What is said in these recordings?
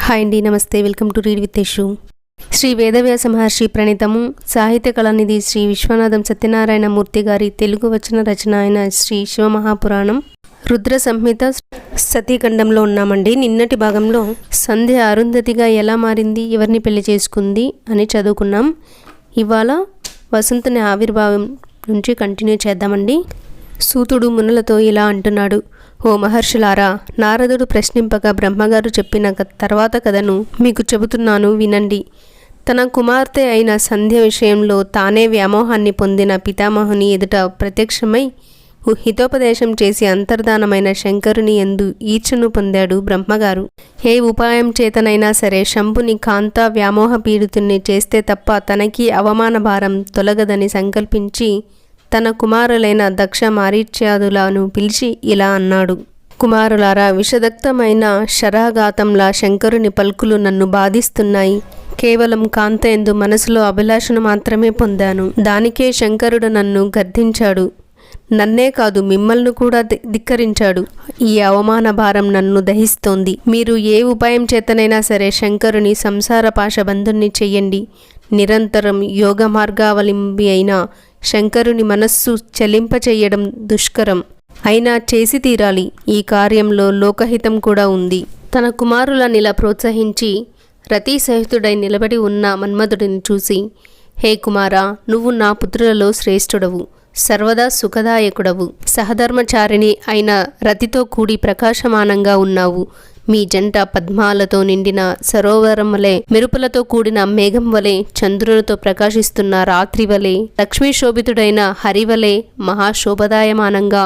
Hi అండి, నమస్తే. Welcome to read with Yashu. Shri Vedavyasa Maharshi ప్రణీతము సాహిత్య కళానిధి శ్రీ విశ్వనాథం సత్యనారాయణ మూర్తి గారి తెలుగు వచన రచన అయిన శ్రీ శివమహాపురాణం రుద్ర సంహిత సతీఖండంలో ఉన్నామండి. నిన్నటి భాగంలో సంధ్య అరుంధతిగా ఎలా మారింది, ఎవరిని పెళ్లి చేసుకుంది అని చదువుకున్నాం. ఇవాళ వసంతుని ఆవిర్భావం నుంచి కంటిన్యూ చేద్దామండి. సూతుడు మునులతో ఇలా అంటున్నాడు: ఓ మహర్షులారా, నారదుడు ప్రశ్నింపగా బ్రహ్మగారు చెప్పిన తర్వాత కథను మీకు చెబుతున్నాను, వినండి. తన కుమార్తె అయిన సంధ్య విషయంలో తానే వ్యామోహాన్ని పొందిన పితామహుని ఎదుట ప్రత్యక్షమై హితోపదేశం చేసి అంతర్ధానమైన శంకరుని యందు ఈర్ష్యను పొందాడు బ్రహ్మగారు. ఏ ఉపాయం చేతనైనా సరే శంభుని కాంత వ్యామోహ పీడితుణ్ణి చేస్తే తప్ప తనకి అవమాన భారం తొలగదని సంకల్పించి తన కుమారులైన దక్ష మారీచ్యాదులను పిలిచి ఇలా అన్నాడు: కుమారులారా, విషదక్తమైన శరాఘాతంలా శంకరుని పలుకులు నన్ను బాధిస్తున్నాయి. కేవలం కాంత యందు మనసులో అభిలాషను మాత్రమే పొందాను. దానికే శంకరుడు నన్ను గద్దించాడు. నన్నే కాదు, మిమ్మల్ని కూడా ధిక్కరించాడు. ఈ అవమాన భారం నన్ను దహిస్తోంది. మీరు ఏ ఉపాయం చేతనైనా సరే శంకరుని సంసార పాశబంధుణ్ణి చెయ్యండి. నిరంతరం యోగ మార్గావలంబి అయిన శంకరుని మనస్సు చలింపచేయడం దుష్కరం, అయినా చేసి తీరాలి. ఈ కార్యంలో లోకహితం కూడా ఉంది. తన కుమారులనిలా ప్రోత్సహించి రతిసహితుడై నిలబడి ఉన్న మన్మధుడిని చూసి, హే కుమారా, నువ్వు నా పుత్రులలో శ్రేష్ఠుడవు, సర్వదా సుఖదాయకుడవు, సహధర్మచారిణి అయిన రతితో కూడి ప్రకాశమానంగా ఉన్నావు. మీ జంట పద్మాలతో నిండిన సరోవరం వలె, మెరుపులతో కూడిన మేఘం వలె, చంద్రులతో ప్రకాశిస్తున్న రాత్రి వలె, లక్ష్మీశోభితుడైన హరివలె మహాశోభదాయమానంగా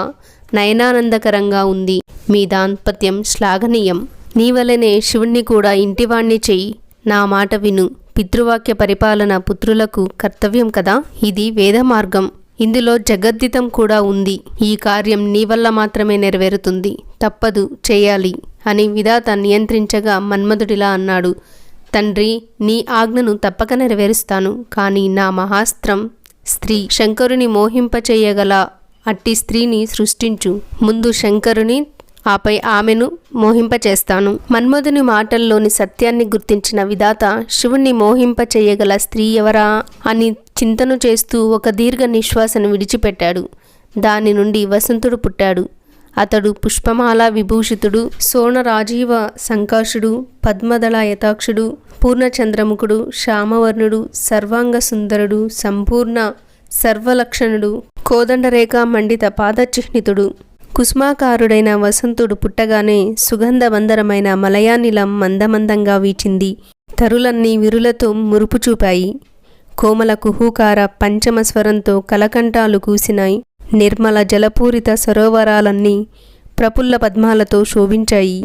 నయనానందకరంగా ఉంది. మీ దాంపత్యం శ్లాఘనీయం. నీ వలనే శివుణ్ణి కూడా ఇంటివాణ్ణి చెయ్యి. నా మాట విను. పితృవాక్య పరిపాలన పుత్రులకు కర్తవ్యం కదా. ఇది వేద మార్గం. ఇందులో జగద్దితం కూడా ఉంది. ఈ కార్యం నీ వల్ల మాత్రమే నెరవేరుతుంది. తప్పదు, చేయాలి అని విధాత నియంత్రించగా మన్మధుడిలా అన్నాడు: తండ్రి, నీ ఆజ్ఞను తప్పక నెరవేరుస్తాను. కానీ నా మహాస్త్రం స్త్రీ. శంకరుని మోహింపచేయగల అట్టి స్త్రీని సృష్టించు. ముందు శంకరుని, ఆపై ఆమెను మోహింపచేస్తాను. మన్మధుని మాటల్లోని సత్యాన్ని గుర్తించిన విధాత శివుణ్ణి మోహింపచేయగల స్త్రీ ఎవరా అని చింతను చేస్తూ ఒక దీర్ఘ నిశ్వాసను విడిచిపెట్టాడు. దాని నుండి వసంతుడు పుట్టాడు. అతడు పుష్పమాల విభూషితుడు, సోణ రాజీవ సంకాశుడు, పద్మదళ యతాక్షుడు, పూర్ణచంద్రముఖుడు, శ్యామవర్ణుడు, సర్వాంగ సుందరుడు, సంపూర్ణ సర్వలక్షణుడు, కోదండరేఖ మండిత పాదచిహ్నితుడు. కుసుమాకారుడైన వసంతుడు పుట్టగానే సుగంధవందరమైన మలయానిలం మందమందంగా వీచింది. తరులన్నీ విరులతో మురుపు చూపాయి. కోమల కుహూకార పంచమ స్వరంతో కలకంఠాలు కూసినాయి. నిర్మల జలపూరిత సరోవరాలన్నీ ప్రఫుల్ల పద్మాలతో శోభించాయి.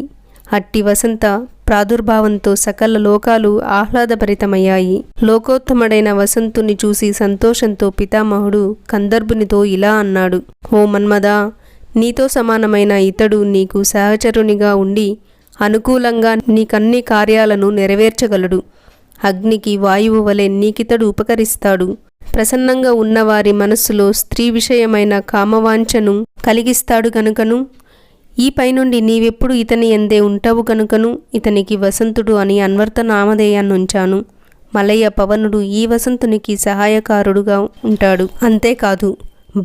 అట్టి వసంత ప్రాదుర్భావంతో సకల లోకాలు ఆహ్లాదభరితమయ్యాయి. లోకోత్తముడైన వసంతుని చూసి సంతోషంతో పితామహుడు కందర్పునితో ఇలా అన్నాడు: ఓ మన్మదా, నీతో సమానమైన ఇతడు నీకు సహచరునిగా ఉండి అనుకూలంగా నీకన్ని కార్యాలను నెరవేర్చగలడు. అగ్నికి వాయువు వలె నీకితడు ఉపకరిస్తాడు. ప్రసన్నంగా ఉన్నవారి మనస్సులో స్త్రీ విషయమైన కామవాంఛను కలిగిస్తాడు గనుకను, ఈ పైనుండి నీవెప్పుడు ఇతని ఎందే ఉంటావు గనుకను ఇతనికి వసంతుడు అని అన్వర్త నామధేయాన్నుంచాను. మలయ పవనుడు ఈ వసంతునికి సహాయకారుడుగా ఉంటాడు. అంతేకాదు,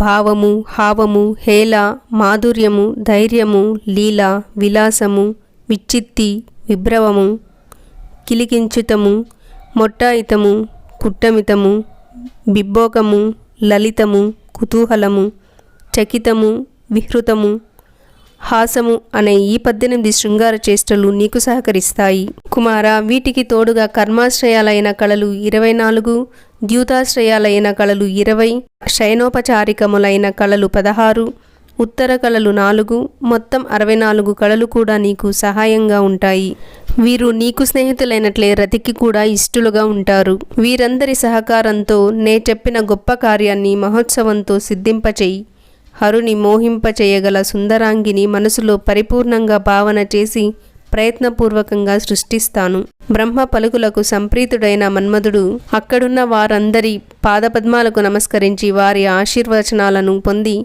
భావము, హావము, హేళ, మాధుర్యము, ధైర్యము, లీల, విలాసము, విచ్చిత్తి, విభ్రవము, కిలికించుతము, మొట్టాయితము, కుట్టమితము, బిబ్బోకము, లలితము, కుతూహలము, చకితము, విహృతము, హాసము అనే ఈ 18 శృంగార చేష్టలు నీకు సహకరిస్తాయి. కుమారా, వీటికి తోడుగా కర్మాశ్రయాలైన కళలు 24, ద్యూతాశ్రయాలైన కళలు 20, శయనోపచారికములైన కళలు 16, ఉత్తర కళలు 4, మొత్తం 64 కళలు కూడా నీకు సహాయంగా ఉంటాయి. వీరు నీకు స్నేహితులైనట్లే రతికి కూడా ఇష్టలుగా ఉంటారు. వీరందరి సహకారంతో నే చెప్పిన గొప్ప కార్యాన్ని మహోత్సవంతో సిద్ధింపచేయి. హరుని మోహింపచేయగల సుందరాంగిని మనసులో పరిపూర్ణంగా భావన చేసి ప్రయత్నపూర్వకంగా సృష్టిస్తాను. బ్రహ్మ పలుకులకు సంప్రీతుడైన మన్మధుడు అక్కడున్న వారందరి పాదపద్మాలకు నమస్కరించి వారి ఆశీర్వచనాలను పొంది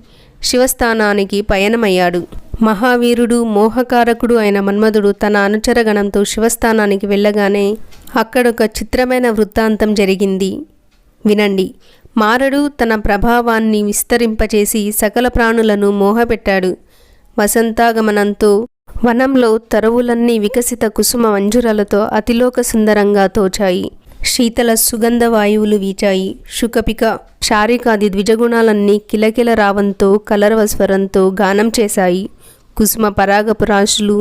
శివస్థానానికి పయనమయ్యాడు. మహావీరుడు మోహకారకుడు అయిన మన్మధుడు తన అనుచరగణంతో శివస్థానానికి వెళ్ళగానే అక్కడొక చిత్రమైన వృత్తాంతం జరిగింది. వినండి. మారడు తన ప్రభావాన్ని విస్తరింపచేసి సకల ప్రాణులను మోహపెట్టాడు. వసంతాగమనంతో వనంలో తరువులన్నీ వికసిత కుసుమ మంజురలతో అతిలోక సుందరంగా తోచాయి. శీతల సుగంధ వాయువులు వీచాయి. శుకపిక శారికాది ద్విజగుణాలన్నీ కిలకిల రావంతో కలరవ స్వరంతో గానం చేశాయి. కుసుమ పరాగపు రాశులు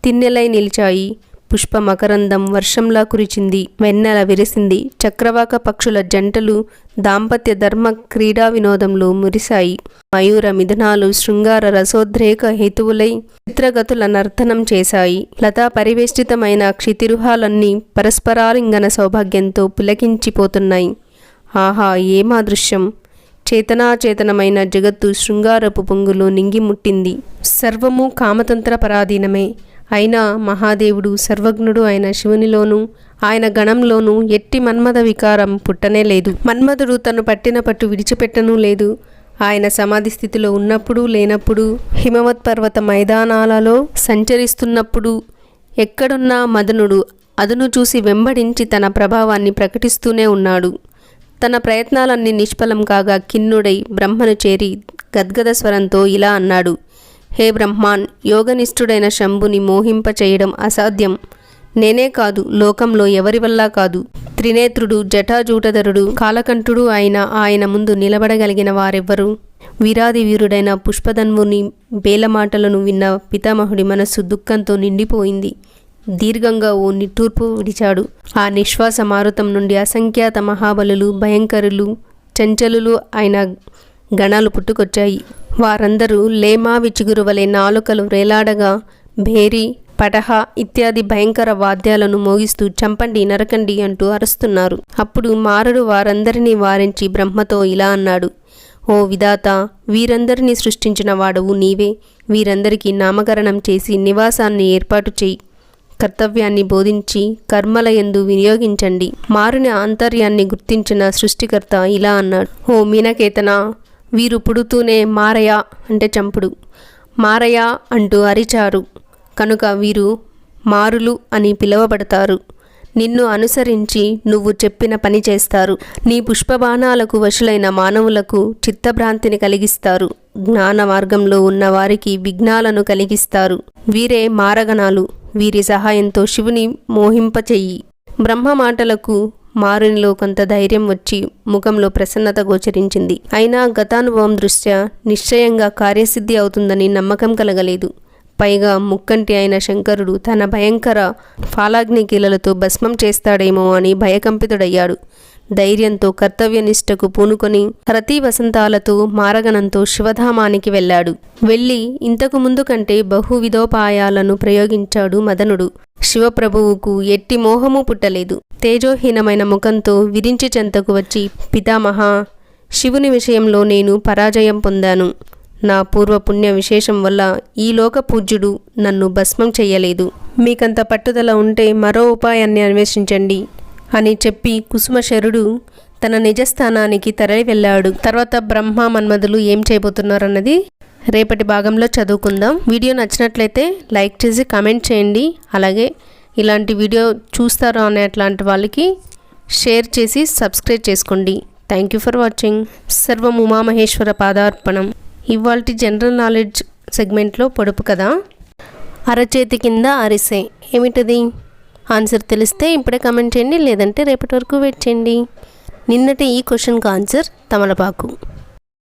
తిన్నెలై నిలిచాయి. పుష్ప మకరందం వర్షంలా కురిచింది. వెన్నెల విరిసింది. చక్రవాక పక్షుల జంటలు దాంపత్య ధర్మ క్రీడా వినోదంలో మురిశాయి. మయూర మిథునాలు శృంగార రసోద్రేక హేతువులై చిత్రగతుల నర్తనం చేశాయి. లతా పరివేష్టితమైన క్షితిరుహాలన్నీ పరస్పరాలింగన సౌభాగ్యంతో పులకించిపోతున్నాయి. ఆహా, ఏమా దృశ్యం! చేతనాచేతనమైన జగత్తు శృంగారపు పొంగులో నింగిముట్టింది. సర్వము కామతంత్ర పరాధీనమే. అయినా మహాదేవుడు సర్వజ్ఞుడు అయిన శివునిలోనూ ఆయన గణంలోనూ ఎట్టి మన్మథ వికారం పుట్టనే లేదు. మన్మధుడు తను పట్టిన పట్టు విడిచిపెట్టనూ లేదు. ఆయన సమాధి స్థితిలో ఉన్నప్పుడు లేనప్పుడు, హిమవత్ పర్వత మైదానాలలో సంచరిస్తున్నప్పుడు ఎక్కడున్నా మదనుడు అదును చూసి వెంబడించి తన ప్రభావాన్ని ప్రకటిస్తూనే ఉన్నాడు. తన ప్రయత్నాలన్నీ నిష్ఫలం కాగా కిన్నుడై బ్రహ్మను చేరి గద్గద స్వరంతో ఇలా అన్నాడు. హే బ్రహ్మాన్, యోగనిష్ఠుడైన శంభుని మోహింపచేయడం అసాధ్యం. నేనే కాదు, లోకంలో ఎవరి వల్ల కాదు. త్రినేత్రుడు జటాజూటధరుడు కాలకంఠుడు అయిన ఆయన ముందు నిలబడగలిగిన వారెవ్వరు? వీరాది వీరుడైన పుష్పధన్వుని బేలమాటలను విన్న పితామహుడి మనస్సు దుఃఖంతో నిండిపోయింది. దీర్ఘంగా ఓ నిట్టూర్పు విడిచాడు. ఆ నిశ్వాస మారుతం నుండి అసంఖ్యాత మహాబలులు, భయంకరులు, చంచలులు అయిన గణాలు పుట్టుకొచ్చాయి. వారందరూ లేమావి చిగురువలే నాలుకలు వేలాడగా భేరి, పటహ ఇత్యాది భయంకర వాద్యాలను మోగిస్తూ చంపండి, నరకండి అంటూ అరుస్తున్నారు. అప్పుడు మారడు వారందరినీ వారించి బ్రహ్మతో ఇలా అన్నాడు. ఓ విధాత, వీరందరినీ సృష్టించిన వాడవు నీవే. వీరందరికీ నామకరణం చేసి నివాసాన్ని ఏర్పాటు చేయి. కర్తవ్యాన్ని బోధించి కర్మలయందు వినియోగించండి. మారుని ఆంతర్యాన్ని గుర్తించిన సృష్టికర్త ఇలా అన్నాడు. ఓ మీనకేతన, వీరు పుడుతూనే మారయ అంటే చంపుడు, మారయ అంటూ అరిచారు కనుక వీరు మారులు అని పిలువబడతారు. నిన్ను అనుసరించి నువ్వు చెప్పిన పని చేస్తారు. నీ పుష్పబాణాలకు వశులైన మానవులకు చిత్తభ్రాంతిని కలిగిస్తారు. జ్ఞాన మార్గంలో ఉన్న వారికి విఘ్నాలను కలిగిస్తారు. వీరే మారగణాలు. వీరి సహాయంతో శివుని మోహింపచెయ్యి. బ్రహ్మ మాటలకు మారునిలో కొంత ధైర్యం వచ్చి ముఖంలో ప్రసన్నత గోచరించింది. అయినా గతానుభవం దృష్ట్యా నిశ్చయంగా కార్యసిద్ధి అవుతుందని నమ్మకం కలగలేదు. పైగా ముక్కంటి అయిన శంకరుడు తన భయంకర ఫాలాగ్ని కీలలతో భస్మం చేస్తాడేమో అని భయకంపితుడయ్యాడు. ధైర్యంతో కర్తవ్యనిష్టకు పూనుకొని రతి వసంతాలతో మారగణంతో శివధామానికి వెళ్ళాడు. వెళ్ళి ఇంతకు ముందు కంటే బహువిధోపాయాలను ప్రయోగించాడు మదనుడు. శివప్రభువుకు ఎట్టి మోహము పుట్టలేదు. తేజోహీనమైన ముఖంతో విరించి చెంతకు వచ్చి, పితామహ, శివుని విషయంలో నేను పరాజయం పొందాను. నా పూర్వపుణ్య విశేషం వల్ల ఈ లోక పూజ్యుడు నన్ను భస్మం చెయ్యలేదు. మీకంత పట్టుదల ఉంటే మరో ఉపాయాన్ని అన్వేషించండి అని చెప్పి కుసుమశరుడు తన నిజస్థానానికి తరలి వెళ్ళాడు. తర్వాత బ్రహ్మ మన్మధులు ఏం చేయబోతున్నారన్నది రేపటి భాగంలో చదువుకుందాం. వీడియో నచ్చినట్లయితే లైక్ చేసి కామెంట్ చేయండి. అలాగే ఇలాంటి వీడియో చూస్తారో అనే అట్లాంటి వాళ్ళకి షేర్ చేసి సబ్స్క్రైబ్ చేసుకోండి. Thank you for watching. సర్వం ఉమామహేశ్వర పాదార్పణం. ఇవాల్టి జనరల్ నాలెడ్జ్ సెగ్మెంట్లో పొడుపు కదా. అరచేతి కింద అరిసే ఏమిటది? ఆన్సర్ తెలిస్తే ఇప్పుడే కామెంట్ చేయండి, లేదంటే రేపటి వరకు వెయిట్ చేయండి. నిన్నటి ఈ క్వశ్చన్కి ఆన్సర్ తమలపాకు.